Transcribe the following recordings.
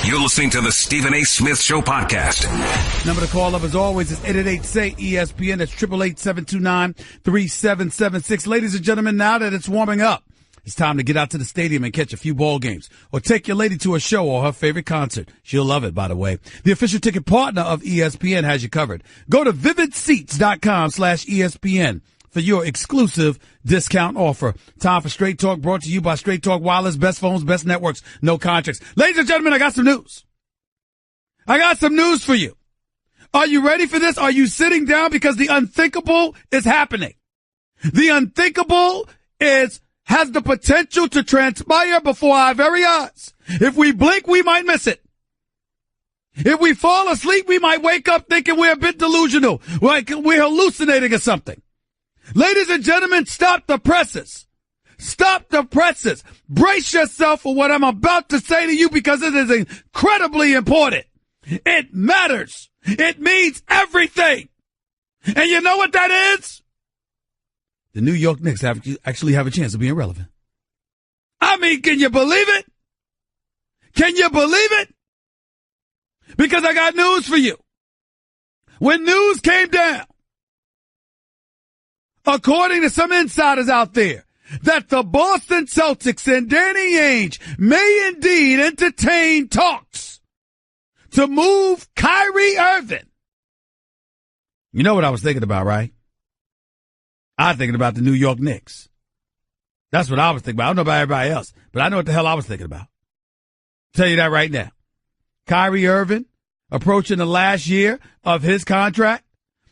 You're listening to the Stephen A. Smith Show podcast. Number to call up as always is 888-SAY-ESPN. That's 888-729-3776. Ladies and gentlemen, now that it's warming up, it's time to get out to the stadium and catch a few ball games or take your lady to a show or her favorite concert. She'll love it, by the way. The official ticket partner of ESPN has you covered. Go to vividseats.com/ESPN for your exclusive discount offer. Time for Straight Talk, brought to you by Straight Talk Wireless. Best phones, best networks, no contracts. Ladies and gentlemen, I got some news. I got some news for you. Are you ready for this? Are you sitting down? Because the unthinkable is happening. The unthinkable has the potential to transpire before our very eyes. If we blink, we might miss it. If we fall asleep, we might wake up thinking we're a bit delusional, like we're hallucinating or something. Ladies and gentlemen, stop the presses. Stop the presses. Brace yourself for what I'm about to say to you because it is incredibly important. It matters. It means everything. And you know what that is? The New York Knicks actually have a chance of being relevant. I mean, can you believe it? Can you believe it? Because I got news for you. When news came down, according to some insiders out there, that the Boston Celtics and Danny Ainge may indeed entertain talks to move Kyrie Irving. You know what I was thinking about, right? I was thinking about the New York Knicks. That's what I was thinking about. I don't know about everybody else, but I know what the hell I was thinking about. Tell you that right now. Kyrie Irving approaching the last year of his contract.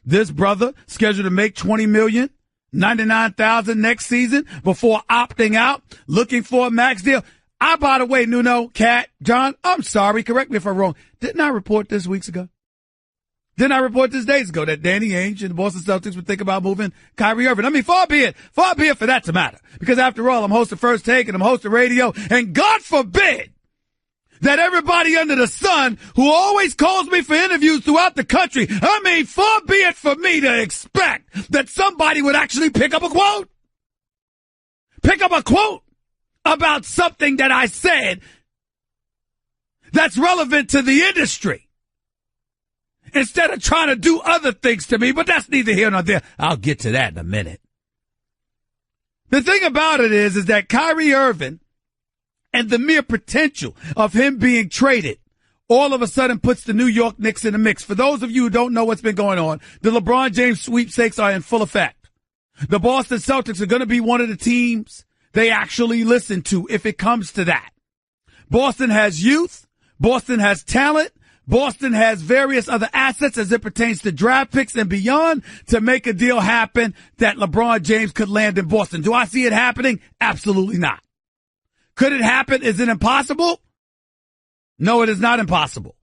This brother scheduled to make $20,099,000 next season before opting out, looking for a max deal. By the way, Nuno, Kat, John, I'm sorry. Correct me if I'm wrong. Didn't I report this weeks ago? Didn't I report this days ago that Danny Ainge and the Boston Celtics would think about moving Kyrie Irving? I mean, far be it for that to matter. Because after all, I'm hosting First Take and I'm hosting radio, and God forbid that everybody under the sun who always calls me for interviews throughout the country, I mean, far be it for me to expect that somebody would actually pick up a quote about something that I said that's relevant to the industry, instead of trying to do other things to me. But that's neither here nor there. I'll get to that in a minute. The thing about it is that Kyrie Irving and the mere potential of him being traded all of a sudden puts the New York Knicks in the mix. For those of you who don't know what's been going on, the LeBron James sweepstakes are in full effect. The Boston Celtics are going to be one of the teams they actually listen to if it comes to that. Boston has youth. Boston has talent. Boston has various other assets as it pertains to draft picks and beyond to make a deal happen that LeBron James could land in Boston. Do I see it happening? Absolutely not. Could it happen? Is it impossible? No, it is not impossible.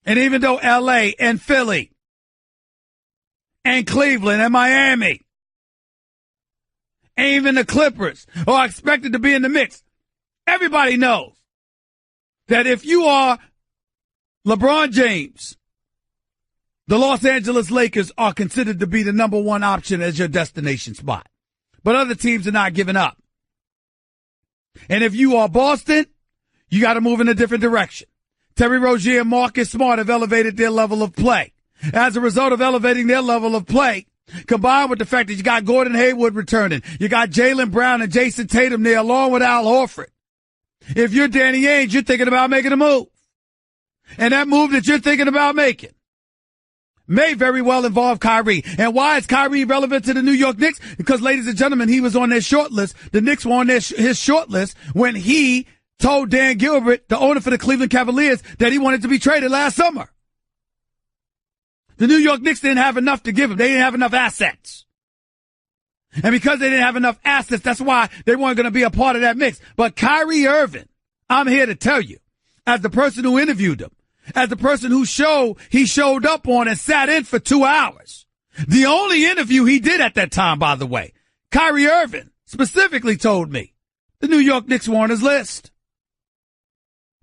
And even though LA and Philly and Cleveland and Miami and even the Clippers are expected to be in the mix, everybody knows that if you are LeBron James, the Los Angeles Lakers are considered to be the number one option as your destination spot. But other teams are not giving up. And if you are Boston, you got to move in a different direction. Terry Rozier and Marcus Smart have elevated their level of play. As a result of elevating their level of play, combined with the fact that you got Gordon Hayward returning, you got Jaylen Brown and Jason Tatum there along with Al Horford. If you're Danny Ainge, you're thinking about making a move. And that move that you're thinking about making may very well involve Kyrie. And why is Kyrie relevant to the New York Knicks? Because, ladies and gentlemen, he was on their short list. The Knicks were on his short list when he told Dan Gilbert, the owner for the Cleveland Cavaliers, that he wanted to be traded last summer. The New York Knicks didn't have enough to give him. They didn't have enough assets. And because they didn't have enough assets, that's why they weren't going to be a part of that mix. But Kyrie Irving, I'm here to tell you, as the person who interviewed him, as the person who he showed up on and sat in for 2 hours. The only interview he did at that time, by the way, Kyrie Irving specifically told me the New York Knicks were on his list.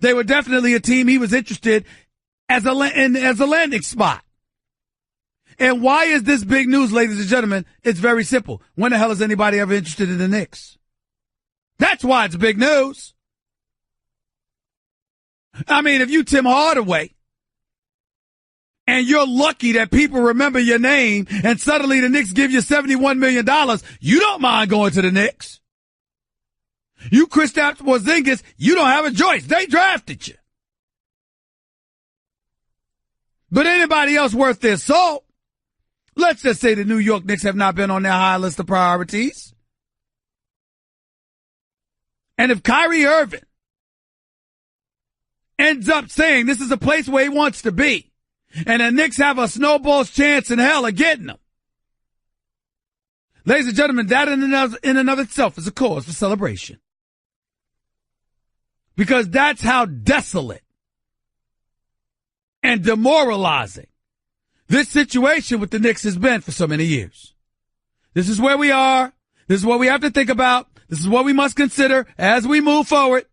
They were definitely a team he was interested as a landing spot. And why is this big news, ladies and gentlemen? It's very simple. When the hell is anybody ever interested in the Knicks? That's why it's big news. I mean, if you Tim Hardaway and you're lucky that people remember your name and suddenly the Knicks give you $71 million, you don't mind going to the Knicks. You Kristaps Porzingis, you don't have a choice. They drafted you. But anybody else worth their salt, let's just say the New York Knicks have not been on their high list of priorities. And if Kyrie Irving ends up saying this is a place where he wants to be, and the Knicks have a snowball's chance in hell of getting him, ladies and gentlemen, that in and of itself is a cause for celebration. Because that's how desolate and demoralizing this situation with the Knicks has been for so many years. This is where we are. This is what we have to think about. This is what we must consider as we move forward.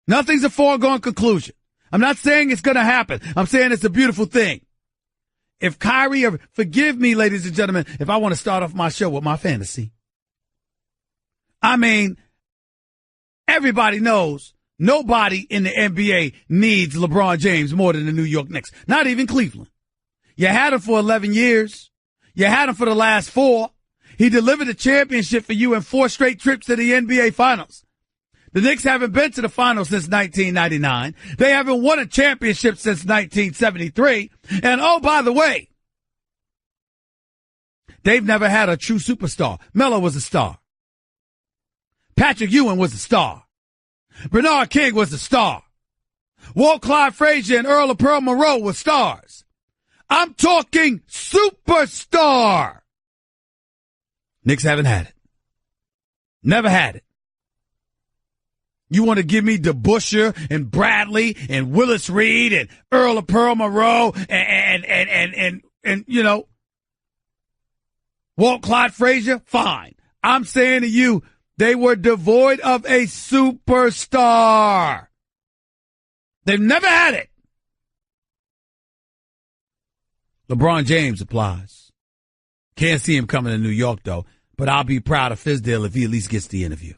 Nothing's a foregone conclusion. I'm not saying it's going to happen. I'm saying it's a beautiful thing. If Kyrie, forgive me, ladies and gentlemen, if I want to start off my show with my fantasy. I mean, everybody knows nobody in the NBA needs LeBron James more than the New York Knicks. Not even Cleveland. You had him for 11 years. You had him for the last 4. He delivered a championship for you in 4 straight trips to the NBA Finals. The Knicks haven't been to the finals since 1999. They haven't won a championship since 1973. And oh, by the way, they've never had a true superstar. Melo was a star. Patrick Ewing was a star. Bernard King was a star. Walt Clyde Frazier and Earl of Pearl Monroe were stars. I'm talking superstar. Knicks haven't had it. Never had it. You want to give me DeBusschere and Bradley and Willis Reed and Earl of Pearl Monroe and you know, Walt Clyde Frazier? Fine. I'm saying to you, they were devoid of a superstar. They've never had it. LeBron James applies. Can't see him coming to New York, though, but I'll be proud of his deal if he at least gets the interview.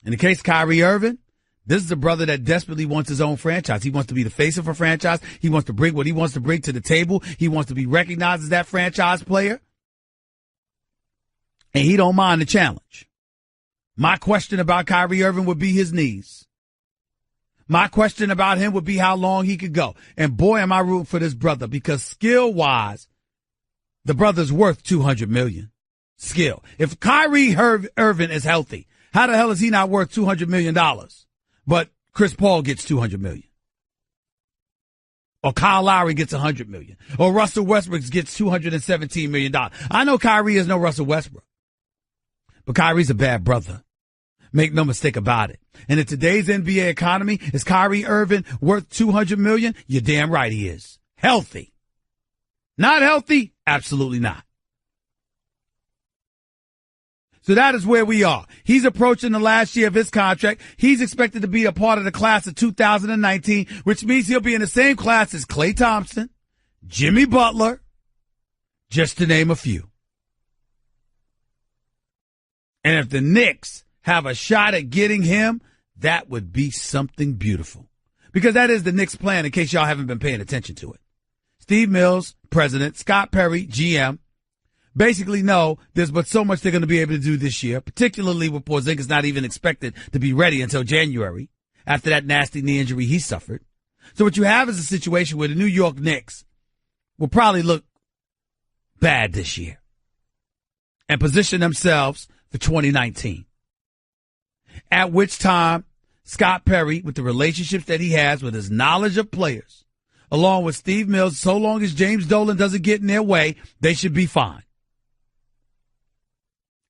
In the case of Kyrie Irving, this is a brother that desperately wants his own franchise. He wants to be the face of a franchise. He wants to bring what he wants to bring to the table. He wants to be recognized as that franchise player. And he don't mind the challenge. My question about Kyrie Irving would be his knees. My question about him would be how long he could go. And boy, am I rooting for this brother, because skill-wise, the brother's worth $200 million. Skill. If Kyrie Irving is healthy, how the hell is he not worth $200 million? But Chris Paul gets $200 million. Or Kyle Lowry gets $100 million. Or Russell Westbrook gets $217 million. I know Kyrie is no Russell Westbrook. But Kyrie's a bad brother. Make no mistake about it. And in today's NBA economy, is Kyrie Irving worth $200 million? You're damn right he is. Healthy. Not healthy? Absolutely not. So that is where we are. He's approaching the last year of his contract. He's expected to be a part of the class of 2019, which means he'll be in the same class as Klay Thompson, Jimmy Butler, just to name a few. And if the Knicks have a shot at getting him, that would be something beautiful. Because that is the Knicks' plan, in case y'all haven't been paying attention to it. Steve Mills, president, Scott Perry, GM, basically know there's but so much they're going to be able to do this year, particularly with Porzingis not even expected to be ready until January after that nasty knee injury he suffered. So what you have is a situation where the New York Knicks will probably look bad this year and position themselves for 2019. At which time, Scott Perry, with the relationships that he has with his knowledge of players, along with Steve Mills, so long as James Dolan doesn't get in their way, they should be fine.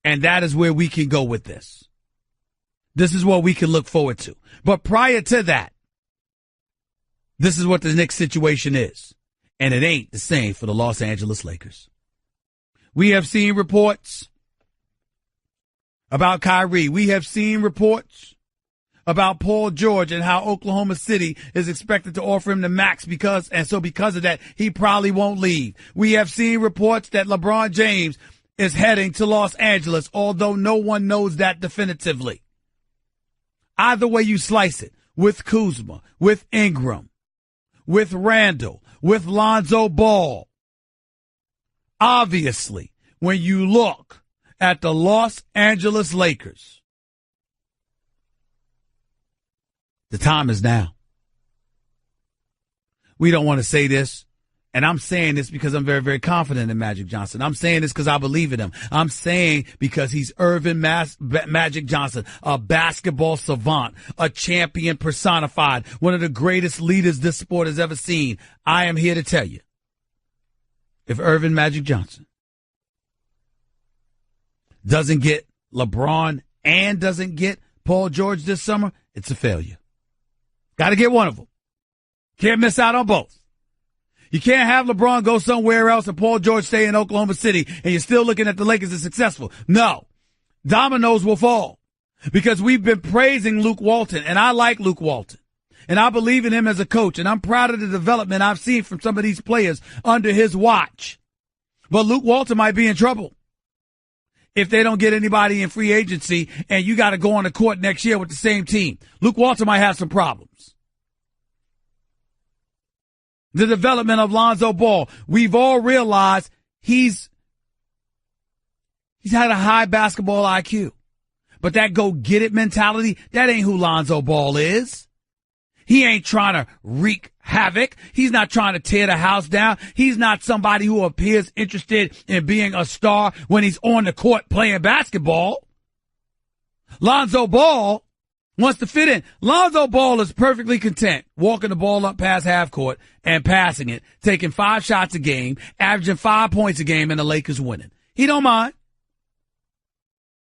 And that is where we can go with this. This is what we can look forward to. But prior to that, this is what the Knicks situation is. And it ain't the same for the Los Angeles Lakers. We have seen reports about Kyrie. We have seen reports about Paul George and how Oklahoma City is expected to offer him the max because of that, he probably won't leave. We have seen reports that LeBron James is heading to Los Angeles, although no one knows that definitively. Either way you slice it, with Kuzma, with Ingram, with Randall, with Lonzo Ball. Obviously, when you look at the Los Angeles Lakers, the time is now. We don't want to say this, and I'm saying this because I'm very, very confident in Magic Johnson. I'm saying this because I believe in him. I'm saying because he's Irvin Magic Johnson, a basketball savant, a champion personified, one of the greatest leaders this sport has ever seen. I am here to tell you, if Irvin Magic Johnson doesn't get LeBron and doesn't get Paul George this summer, it's a failure. Got to get one of them. Can't miss out on both. You can't have LeBron go somewhere else and Paul George stay in Oklahoma City and you're still looking at the Lakers as successful. No. Dominoes will fall because we've been praising Luke Walton, and I like Luke Walton, and I believe in him as a coach, and I'm proud of the development I've seen from some of these players under his watch. But Luke Walton might be in trouble if they don't get anybody in free agency and you got to go on the court next year with the same team. Luke Walton might have some problems. The development of Lonzo Ball, we've all realized he's had a high basketball IQ. But that go-get-it mentality, that ain't who Lonzo Ball is. He ain't trying to wreak havoc. He's not trying to tear the house down. He's not somebody who appears interested in being a star when he's on the court playing basketball. Lonzo Ball wants to fit in. Lonzo Ball is perfectly content walking the ball up past half court and passing it, taking 5 shots a game, averaging 5 points a game, and the Lakers winning. He don't mind.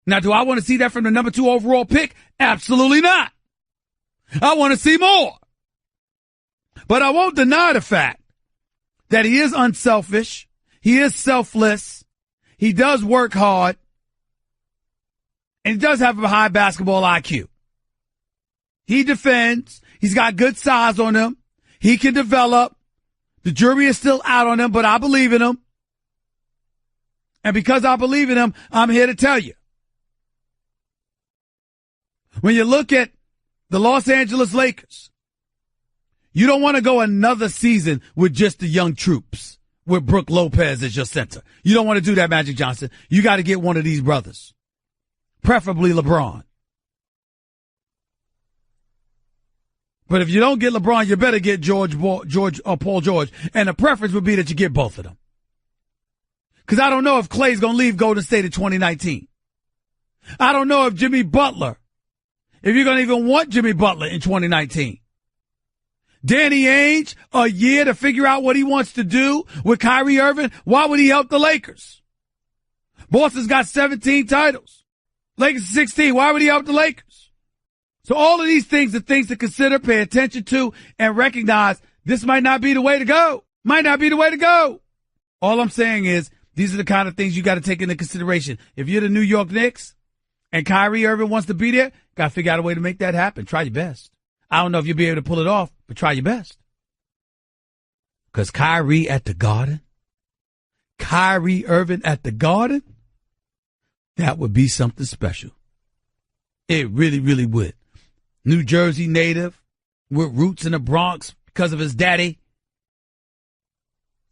Now, do I want to see that from the number 2 overall pick? Absolutely not. I want to see more. But I won't deny the fact that he is unselfish. He is selfless. He does work hard. And he does have a high basketball IQ. He defends. He's got good size on him. He can develop. The jury is still out on him, but I believe in him. And because I believe in him, I'm here to tell you. When you look at the Los Angeles Lakers, you don't want to go another season with just the young troops, with Brook Lopez as your center. You don't want to do that, Magic Johnson. You got to get one of these brothers, preferably LeBron. But if you don't get LeBron, you better get Paul George. And the preference would be that you get both of them. Because I don't know if Klay's going to leave Golden State in 2019. I don't know if Jimmy Butler, if you're going to even want Jimmy Butler in 2019. Danny Ainge, a year to figure out what he wants to do with Kyrie Irving. Why would he help the Lakers? Boston's got 17 titles. Lakers 16. Why would he help the Lakers? So all of these things are things to consider, pay attention to, and recognize this might not be the way to go. Might not be the way to go. All I'm saying is these are the kind of things you got to take into consideration. If you're the New York Knicks and Kyrie Irving wants to be there, got to figure out a way to make that happen. Try your best. I don't know if you'll be able to pull it off, but try your best. Because Kyrie at the Garden, Kyrie Irving at the Garden, that would be something special. It really, really would. New Jersey native with roots in the Bronx because of his daddy.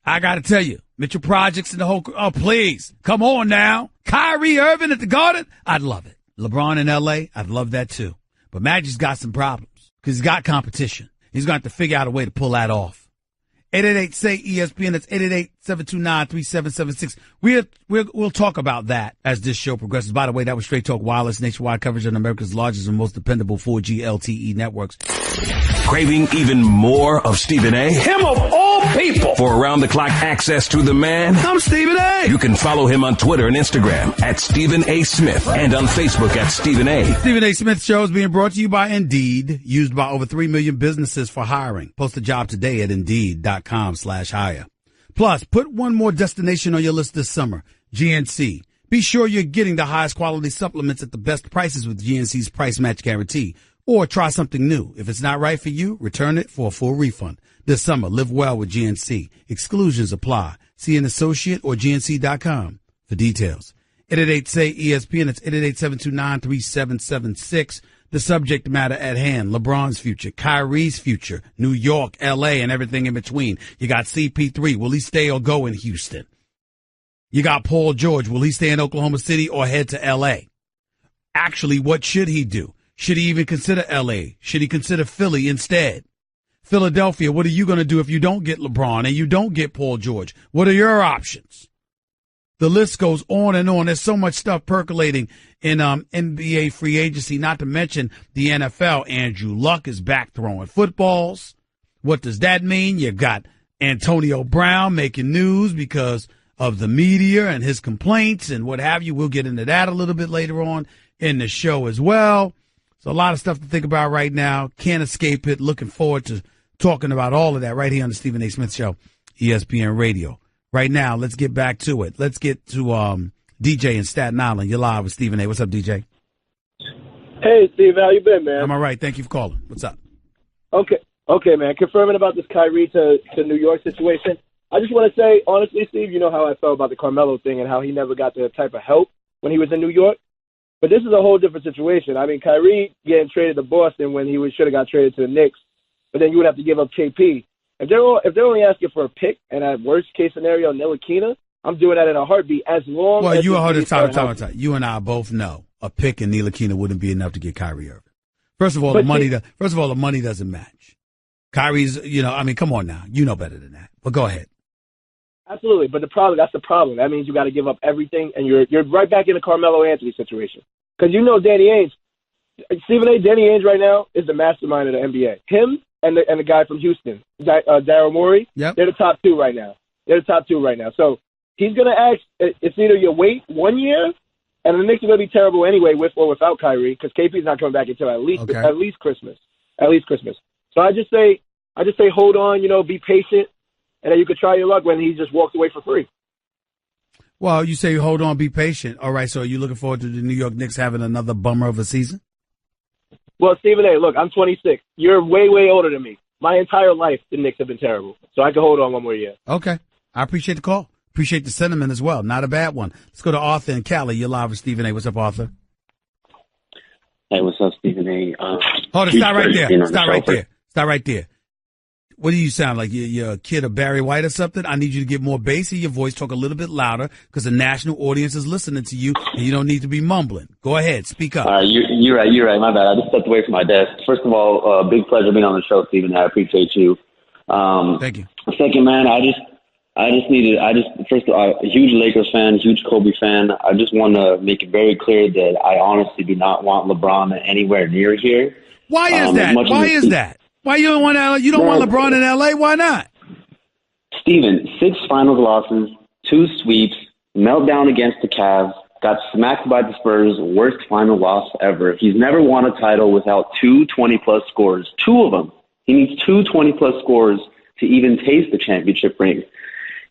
I got to tell you, Mitchell Projects and the whole, oh, please, come on now. Kyrie Irving at the Garden, I'd love it. LeBron in L.A., I'd love that too. But Magic's got some problems because he's got competition. He's going to have to figure out a way to pull that off. 888-SAY-ESPN, that's 888-729-3776. We'll talk about that as this show progresses. By the way, that was Straight Talk Wireless, nationwide coverage on America's largest and most dependable 4G LTE networks. Craving even more of Stephen A? Him of all people! For around-the-clock access to the man? I'm Stephen A! You can follow him on Twitter and Instagram at Stephen A. Smith and on Facebook at Stephen A. Stephen A. Smith Show is being brought to you by Indeed, used by over 3 million businesses for hiring. Post a job today at Indeed.com/hire. Plus, put one more destination on your list this summer, GNC. Be sure you're getting the highest quality supplements at the best prices with GNC's price match guarantee. Or try something new. If it's not right for you, return it for a full refund. This summer, live well with GNC. Exclusions apply. See an associate or GNC.com for details. 888-SAY-ESPN. It's 888-729-3776. the subject matter at hand. LeBron's future, Kyrie's future, New York, L.A., and everything in between. You got CP3. Will he stay or go in Houston? You got Paul George. Will he stay in Oklahoma City or head to L.A.? Actually, what should he do? Should he even consider L.A.? Should he consider Philly instead? Philadelphia, what are you going to do if you don't get LeBron and you don't get Paul George? What are your options? The list goes on and on. There's so much stuff percolating in NBA free agency, not to mention the NFL. Andrew Luck is back throwing footballs. What does that mean? You got Antonio Brown making news because of the media and his complaints and what have you. We'll get into that a little bit later on in the show as well. So a lot of stuff to think about right now. Can't escape it. Looking forward to talking about all of that right here on the Stephen A. Smith Show, ESPN Radio. Right now, let's get back to it. Let's get to DJ in Staten Island. You're live with Stephen A. What's up, DJ? Hey, Steve. How you been, man? I'm all right. Thank you for calling. What's up? Okay, man. Confirming about this Kyrie to New York situation. I just want to say, honestly, Steve, you know how I felt about the Carmelo thing and how he never got the type of help when he was in New York. But this is a whole different situation. I mean, Kyrie getting traded to Boston when he should have got traded to the Knicks, but then you would have to give up KP. If they're only asking for a pick and at worst case scenario Ntilikina, I'm doing that in a heartbeat. As long as you and I both know a pick and Ntilikina wouldn't be enough to get Kyrie Irving. First of all, the money doesn't match. Kyrie's, come on now, you know better than that. But go ahead. Absolutely, but that's the problem. That means you got to give up everything, and you're right back in the Carmelo Anthony situation. Because Danny Ainge, Stephen A. Danny Ainge right now is the mastermind of the NBA. Him and the guy from Houston, Daryl Morey, yep. They're the top two right now. So he's going to ask, it's either you wait 1 year, and the Knicks are going to be terrible anyway with or without Kyrie, because KP's not coming back until at least Christmas. So I just say hold on, be patient, and then you could try your luck when he just walked away for free. Well, you say hold on, be patient. All right, so are you looking forward to the New York Knicks having another bummer of a season? Well, Stephen A., look, I'm 26. You're way, way older than me. My entire life, the Knicks have been terrible. So I can hold on one more year. Okay. I appreciate the call. Appreciate the sentiment as well. Not a bad one. Let's go to Arthur in Cali. You're live with Stephen A. What's up, Arthur? Hey, what's up, Stephen A.? Hold on, stop right there. What do you sound like? You're a kid of Barry White or something? I need you to get more bass in your voice, talk a little bit louder, because the national audience is listening to you, and you don't need to be mumbling. Go ahead, speak up. You're right. My bad. I just stepped away from my desk. First of all, big pleasure being on the show, Stephen. I appreciate you. Thank you. Second, man, first of all, a huge Lakers fan, huge Kobe fan. I just want to make it very clear that I honestly do not want LeBron anywhere near here. Why is that? Why you don't want LeBron in LA? Why not? Steven, 6 finals losses, 2 sweeps, meltdown against the Cavs, got smacked by the Spurs, worst final loss ever. He's never won a title without 2 20-plus scores. 2 of them. He needs 2 20-plus scores to even taste the championship ring.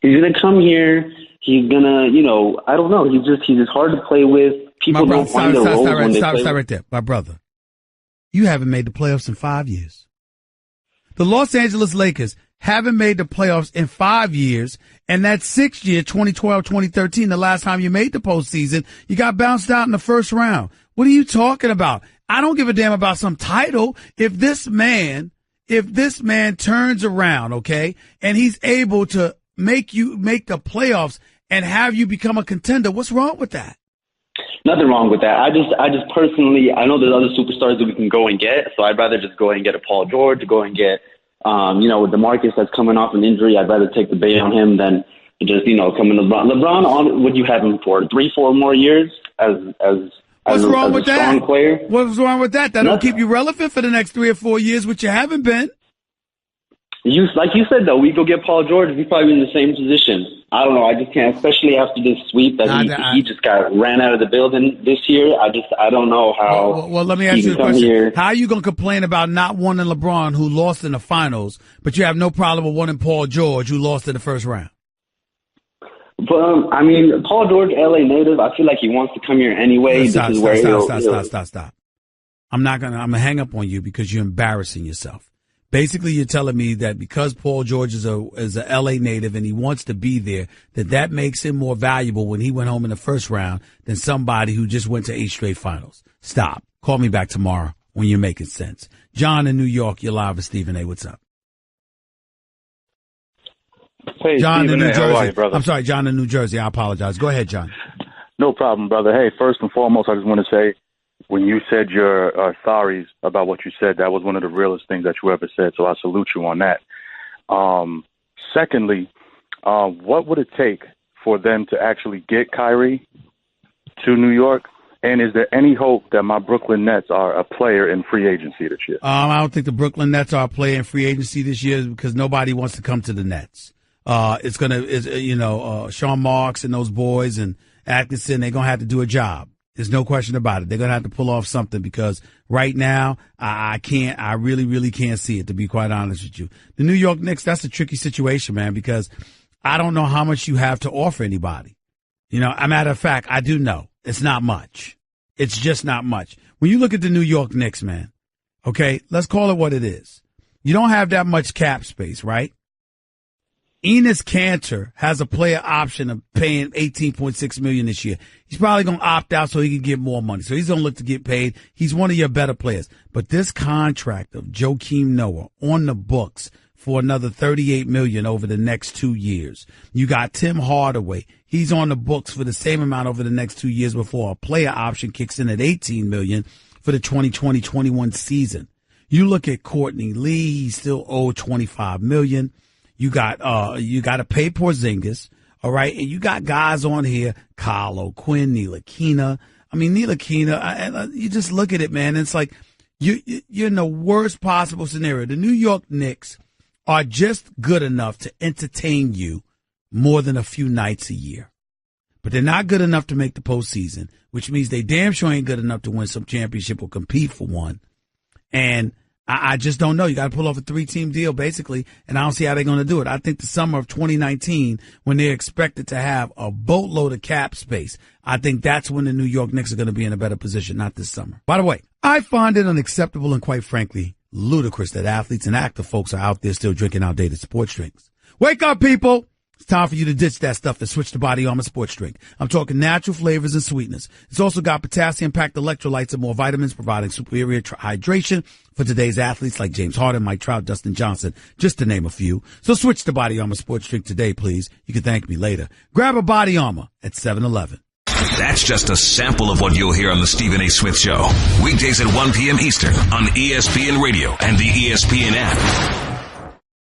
He's going to come here. He's going to, I don't know. He's just hard to play with. People don't find their roles when they play. Stop right there. My brother, you haven't made the playoffs in 5 years. The Los Angeles Lakers haven't made the playoffs in 5 years, and that 6th year, 2012, 2013, the last time you made the postseason, you got bounced out in the first round. What are you talking about? I don't give a damn about some title. If this man turns around, okay, and he's able to make the playoffs and have you become a contender, what's wrong with that? Nothing wrong with that. I just personally, I know there's other superstars that we can go and get, so I'd rather just go and get a Paul George, go and get, with DeMarcus that's coming off an injury, I'd rather take the bait on him than just, come in LeBron. LeBron, what do you have him for? 3-4 more years as What's wrong with that? Strong player? What's wrong with that? That'll keep you relevant for the next 3 or 4 years, which you haven't been. Like you said, though, we go get Paul George, we'd probably be in the same position. I don't know. I just can't, especially after this sweep that he just got ran out of the building this year. I don't know how. Well, let me ask you a question. Here. How are you going to complain about not wanting LeBron, who lost in the finals, but you have no problem with wanting Paul George, who lost in the first round? But, Paul George, LA native, I feel like he wants to come here anyway. Stop. I'm going to hang up on you because you're embarrassing yourself. Basically, you're telling me that because Paul George is a L.A. native and he wants to be there, that makes him more valuable when he went home in the first round than somebody who just went to 8 straight finals. Stop. Call me back tomorrow when you're making sense. John in New York, you're live with Stephen A. What's up? Hey, John in New Jersey. How are you, brother? I'm sorry, John in New Jersey. I apologize. Go ahead, John. No problem, brother. Hey, first and foremost, I just want to say, when you said your sorries about what you said, that was one of the realest things that you ever said, so I salute you on that. Secondly, what would it take for them to actually get Kyrie to New York? And is there any hope that my Brooklyn Nets are a player in free agency this year? I don't think the Brooklyn Nets are a player in free agency this year because nobody wants to come to the Nets. Sean Marks and those boys and Atkinson, they're going to have to do a job. There's no question about it. They're going to have to pull off something because right now I really, really can't see it, to be quite honest with you. The New York Knicks, that's a tricky situation, man, because I don't know how much you have to offer anybody. You know, a matter of fact, I do know. It's not much. It's just not much. When you look at the New York Knicks, man, okay, let's call it what it is. You don't have that much cap space, right? Enes Kanter has a player option of paying $18.6 million this year. He's probably going to opt out so he can get more money. So he's going to look to get paid. He's one of your better players. But this contract of Joakim Noah on the books for another $38 million over the next 2 years. You got Tim Hardaway. He's on the books for the same amount over the next 2 years before a player option kicks in at $18 million for the 2020-21 season. You look at Courtney Lee. He's still owed $25 million. You got to pay Porzingis, all right? And you got guys on here, Kyle O'Quinn, Ntilikina. I mean, Ntilikina, you just look at it, man. It's like you're in the worst possible scenario. The New York Knicks are just good enough to entertain you more than a few nights a year. But they're not good enough to make the postseason, which means they damn sure ain't good enough to win some championship or compete for one. And I just don't know. You got to pull off a 3-team deal, basically, and I don't see how they're going to do it. I think the summer of 2019, when they're expected to have a boatload of cap space, I think that's when the New York Knicks are going to be in a better position, not this summer. By the way, I find it unacceptable and, quite frankly, ludicrous that athletes and active folks are out there still drinking outdated sports drinks. Wake up, people! It's time for you to ditch that stuff and switch to Body Armor Sports Drink. I'm talking natural flavors and sweetness. It's also got potassium-packed electrolytes and more vitamins, providing superior hydration for today's athletes like James Harden, Mike Trout, Dustin Johnson, just to name a few. So switch to Body Armor Sports Drink today, please. You can thank me later. Grab a Body Armor at 7-Eleven. That's just a sample of what you'll hear on the Stephen A. Smith Show. Weekdays at 1 p.m. Eastern on ESPN Radio and the ESPN app.